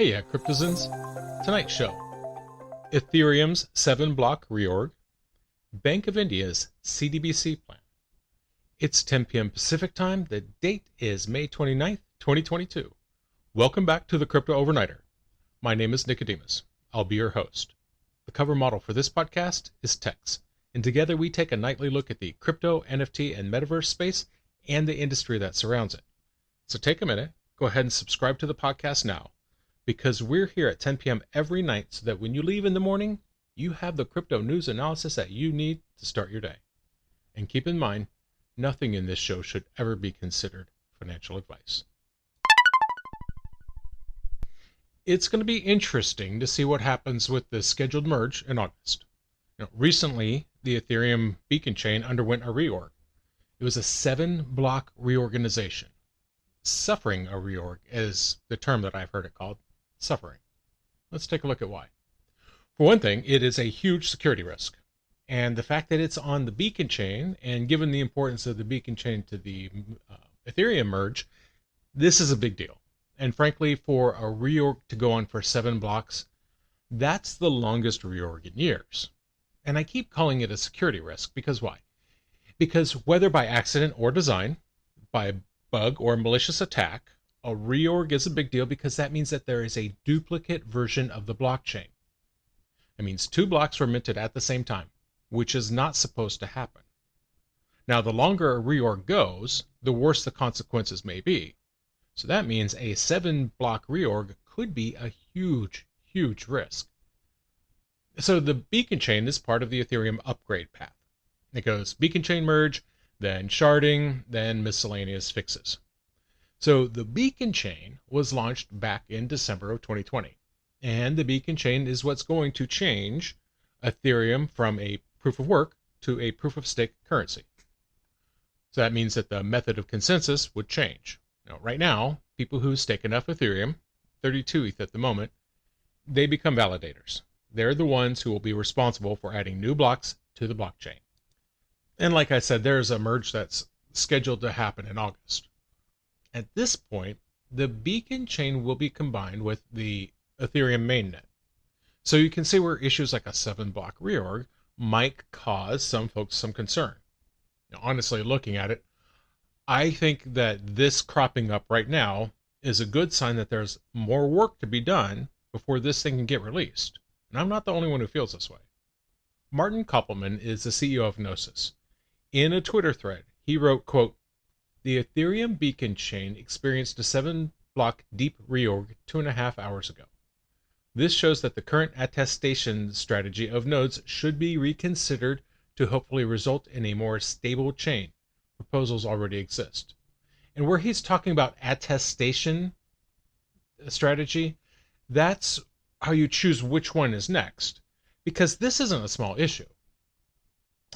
Heya Cryptozens. Tonight's show: Ethereum's 7-block reorg, Bank of India's CBDC plan. It's 10 p.m. Pacific time. The date is May 29th, 2022. Welcome back to the Crypto Overnighter. My name is Nicodemus. I'll be your host. The cover model for this podcast is Tex, and together we take a nightly look at the crypto, NFT, and metaverse space and the industry that surrounds it. So take a minute, go ahead and subscribe to the podcast now, because we're here at 10 p.m. every night so that when you leave in the morning, you have the crypto news analysis that you need to start your day. And keep in mind, nothing in this show should ever be considered financial advice. It's going to be interesting to see what happens with the scheduled merge in August. Recently, the Ethereum beacon chain underwent a reorg. It was a 7-block reorganization. Suffering a reorg is the term that I've heard it called. Suffering. Let's take a look at why. For one thing, it is a huge security risk. And the fact that it's on the beacon chain, and given the importance of the beacon chain to the Ethereum merge, this is a big deal. And frankly, for a reorg to go on for 7 blocks, that's the longest reorg in years. And I keep calling it a security risk because why? Because whether by accident or design, by bug or malicious attack, a reorg is a big deal because that means that there is a duplicate version of the blockchain. It means 2 blocks were minted at the same time, which is not supposed to happen. Now, the longer a reorg goes, the worse the consequences may be. So that means a 7-block reorg could be a huge, huge risk. So the beacon chain is part of the Ethereum upgrade path. It goes beacon chain merge, then sharding, then miscellaneous fixes. So the beacon chain was launched back in December of 2020. And the beacon chain is what's going to change Ethereum from a proof of work to a proof of stake currency. So that means that the method of consensus would change. Now, right now, people who stake enough Ethereum, 32 ETH at the moment, they become validators. They're the ones who will be responsible for adding new blocks to the blockchain. And like I said, there's a merge that's scheduled to happen in August. At this point, the beacon chain will be combined with the Ethereum mainnet. So you can see where issues like a 7-block reorg might cause some folks some concern. Now, honestly, looking at it, I think that this cropping up right now is a good sign that there's more work to be done before this thing can get released. And I'm not the only one who feels this way. Martin Koppelman is the CEO of Gnosis. In a Twitter thread, he wrote, quote, "The Ethereum beacon chain experienced a 7-block deep reorg 2.5 hours ago. This shows that the current attestation strategy of nodes should be reconsidered to hopefully result in a more stable chain. Proposals already exist." And where he's talking about attestation strategy, that's how you choose which one is next, because this isn't a small issue.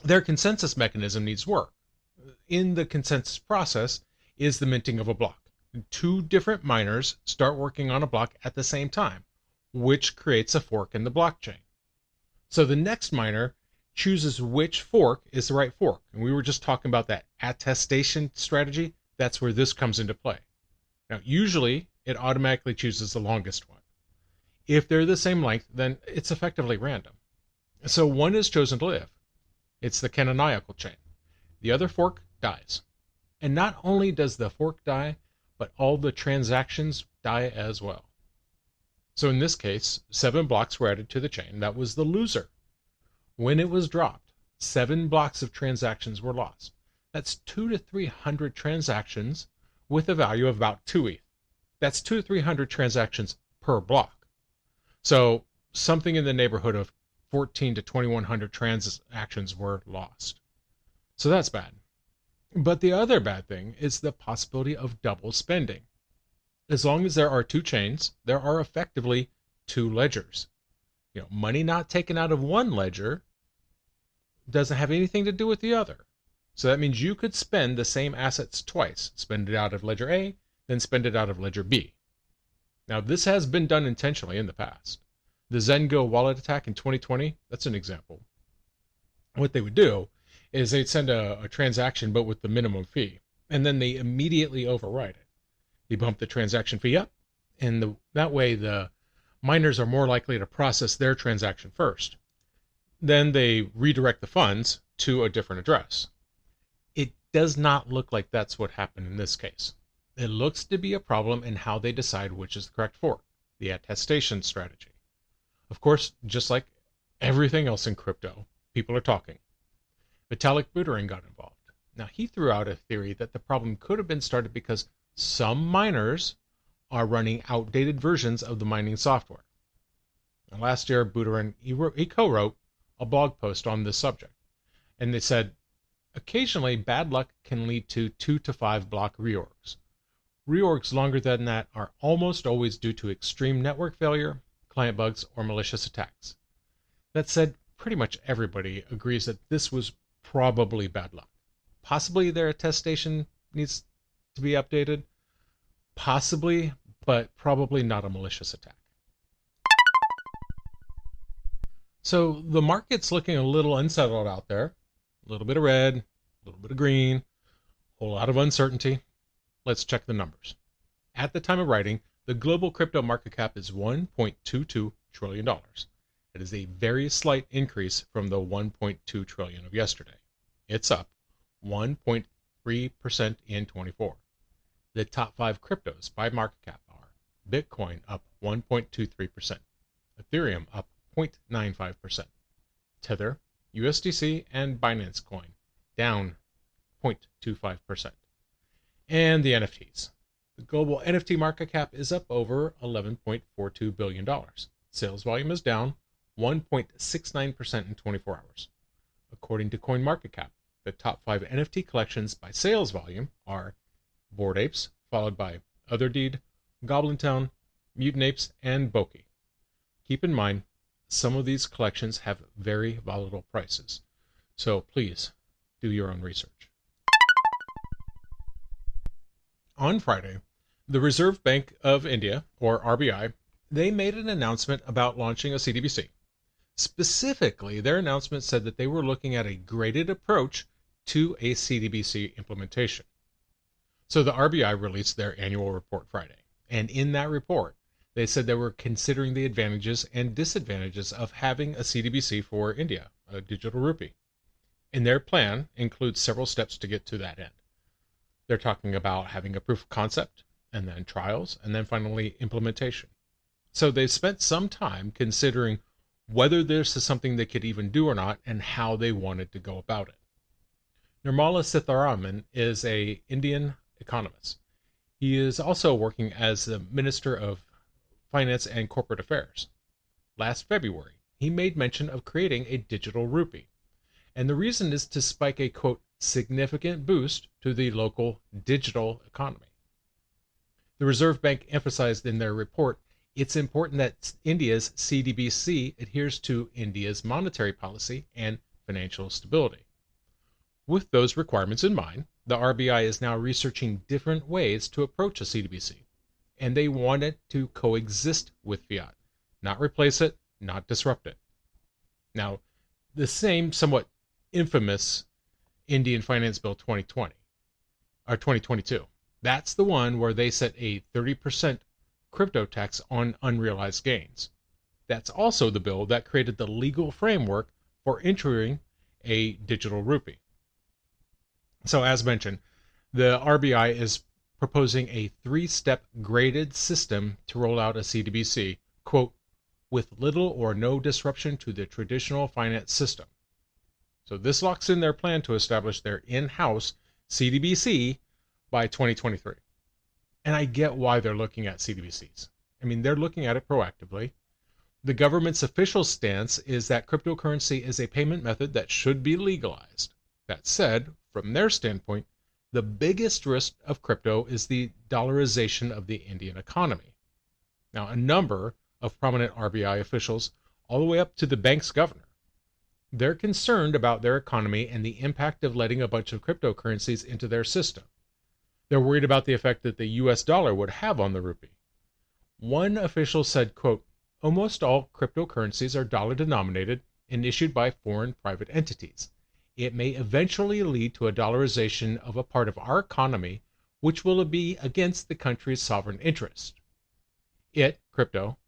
Their consensus mechanism needs work. In the consensus process is the minting of a block. 2 different miners start working on a block at the same time, which creates a fork in the blockchain. So the next miner chooses which fork is the right fork. And we were just talking about that attestation strategy. That's where this comes into play. Now, usually it automatically chooses the longest one. If they're the same length, then it's effectively random. So one is chosen to live. It's the canonical chain. The other fork dies. And not only does the fork die, but all the transactions die as well. So in this case, 7 blocks were added to the chain. That was the loser. When it was dropped, 7 blocks of transactions were lost. That's 200 to 300 transactions with a value of about 2 ETH. That's 200 to 300 transactions per block. So something in the neighborhood of 1,400 to 2,100 transactions were lost. So that's bad. But the other bad thing is the possibility of double spending. As long as there are 2 chains, there are effectively 2 ledgers. Money not taken out of one ledger doesn't have anything to do with the other. So that means you could spend the same assets twice. Spend it out of ledger A, then spend it out of ledger B. Now, this has been done intentionally in the past. The Zengo wallet attack in 2020, that's an example. What they would do is they'd send a transaction, but with the minimum fee, and then they immediately override it. They bump the transaction fee up, and that way the miners are more likely to process their transaction first. Then they redirect the funds to a different address. It does not look like that's what happened in this case. It looks to be a problem in how they decide which is the correct fork, the attestation strategy. Of course, just like everything else in crypto, people are talking. Vitalik Buterin got involved. Now, he threw out a theory that the problem could have been started because some miners are running outdated versions of the mining software. Now, last year, Buterin, he co-wrote a blog post on this subject, and they said, occasionally bad luck can lead to 2 to 5 block reorgs. Reorgs longer than that are almost always due to extreme network failure, client bugs, or malicious attacks. That said, pretty much everybody agrees that this was probably bad luck. Possibly their attestation needs to be updated. Possibly, but probably not a malicious attack. So the market's looking a little unsettled out there. A little bit of red, a little bit of green, a whole lot of uncertainty. Let's check the numbers. At the time of writing, the global crypto market cap is $1.22 trillion. It is a very slight increase from the $1.2 trillion of yesterday. It's up 1.3% in 24. The top 5 cryptos by market cap are Bitcoin up 1.23%, Ethereum up 0.95%, Tether, USDC, and Binance Coin down 0.25%. And the NFTs. The global NFT market cap is up over $11.42 billion. Sales volume is down 1.69% in 24 hours. According to CoinMarketCap, the top 5 NFT collections by sales volume are Bored Apes, followed by Otherdeed, Goblin Town, Mutant Apes, and Boki. Keep in mind, some of these collections have very volatile prices, so please do your own research. On Friday, the Reserve Bank of India, or RBI, they made an announcement about launching a CBDC. Specifically, their announcement said that they were looking at a graded approach to a CBDC implementation. So the RBI released their annual report Friday, and in that report, they said they were considering the advantages and disadvantages of having a CBDC for India, a digital rupee. And their plan includes several steps to get to that end. They're talking about having a proof of concept, and then trials, and then finally implementation. So they've spent some time considering whether this is something they could even do or not, and how they wanted to go about it. Nirmala Sitharaman is an Indian economist. He is also working as the Minister of Finance and Corporate Affairs. Last February, he made mention of creating a digital rupee. And the reason is to spike a, quote, significant boost to the local digital economy. The Reserve Bank emphasized in their report it's important that India's CBDC adheres to India's monetary policy and financial stability. With those requirements in mind, the RBI is now researching different ways to approach a CBDC, and they want it to coexist with fiat, not replace it, not disrupt it. Now, the same somewhat infamous Indian Finance Bill 2022. That's the one where they set a 30% crypto tax on unrealized gains. That's also the bill that created the legal framework for entering a digital rupee. So as mentioned, the RBI is proposing a 3-step graded system to roll out a CBDC, quote, with little or no disruption to the traditional finance system. So this locks in their plan to establish their in-house CBDC by 2023. And I get why they're looking at CBDCs. I mean, they're looking at it proactively. The government's official stance is that cryptocurrency is a payment method that should be legalized. That said, from their standpoint, the biggest risk of crypto is the dollarization of the Indian economy. Now, a number of prominent RBI officials, all the way up to the bank's governor, they're concerned about their economy and the impact of letting a bunch of cryptocurrencies into their system. They're worried about the effect that the US dollar would have on the rupee. One official said, quote, almost all cryptocurrencies are dollar denominated and issued by foreign private entities. It may eventually lead to a dollarization of a part of our economy which will be against the country's sovereign interest. It, crypto,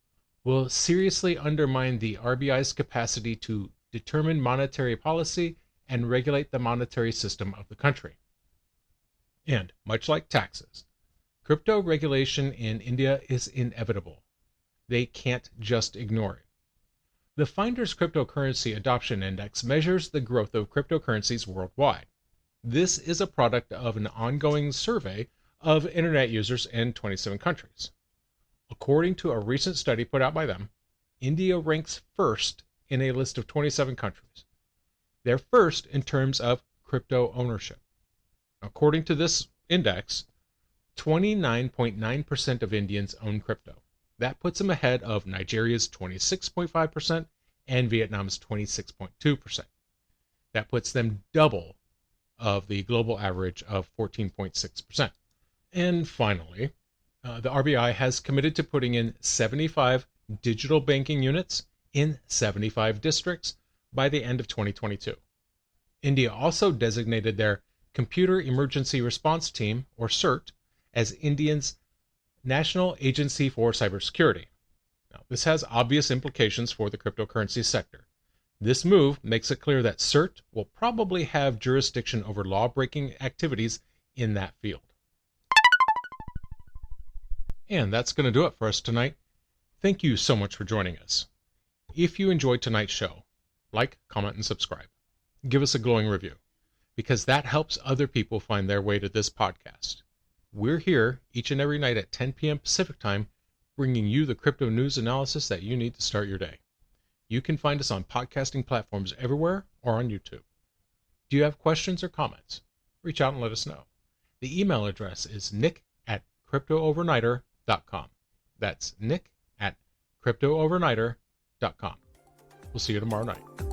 will seriously undermine the RBI's capacity to determine monetary policy and regulate the monetary system of the country. And, much like taxes, crypto regulation in India is inevitable. They can't just ignore it. The Finder's Cryptocurrency Adoption Index measures the growth of cryptocurrencies worldwide. This is a product of an ongoing survey of internet users in 27 countries. According to a recent study put out by them, India ranks first in a list of 27 countries. They're first in terms of crypto ownership. According to this index, 29.9% of Indians own crypto. That puts them ahead of Nigeria's 26.5% and Vietnam's 26.2%. That puts them double of the global average of 14.6%. And finally, the RBI has committed to putting in 75 digital banking units in 75 districts by the end of 2022. India also designated their Computer Emergency Response Team, or CERT, as India's National Agency for Cybersecurity. Now, this has obvious implications for the cryptocurrency sector. This move makes it clear that CERT will probably have jurisdiction over law-breaking activities in that field. And that's going to do it for us tonight. Thank you so much for joining us. If you enjoyed tonight's show, like, comment, and subscribe. Give us a glowing review, because that helps other people find their way to this podcast. We're here each and every night at 10 p.m. Pacific Time, bringing you the crypto news analysis that you need to start your day. You can find us on podcasting platforms everywhere or on YouTube. Do you have questions or comments? Reach out and let us know. The email address is nick@cryptoovernighter.com. That's nick@cryptoovernighter.com. We'll see you tomorrow night.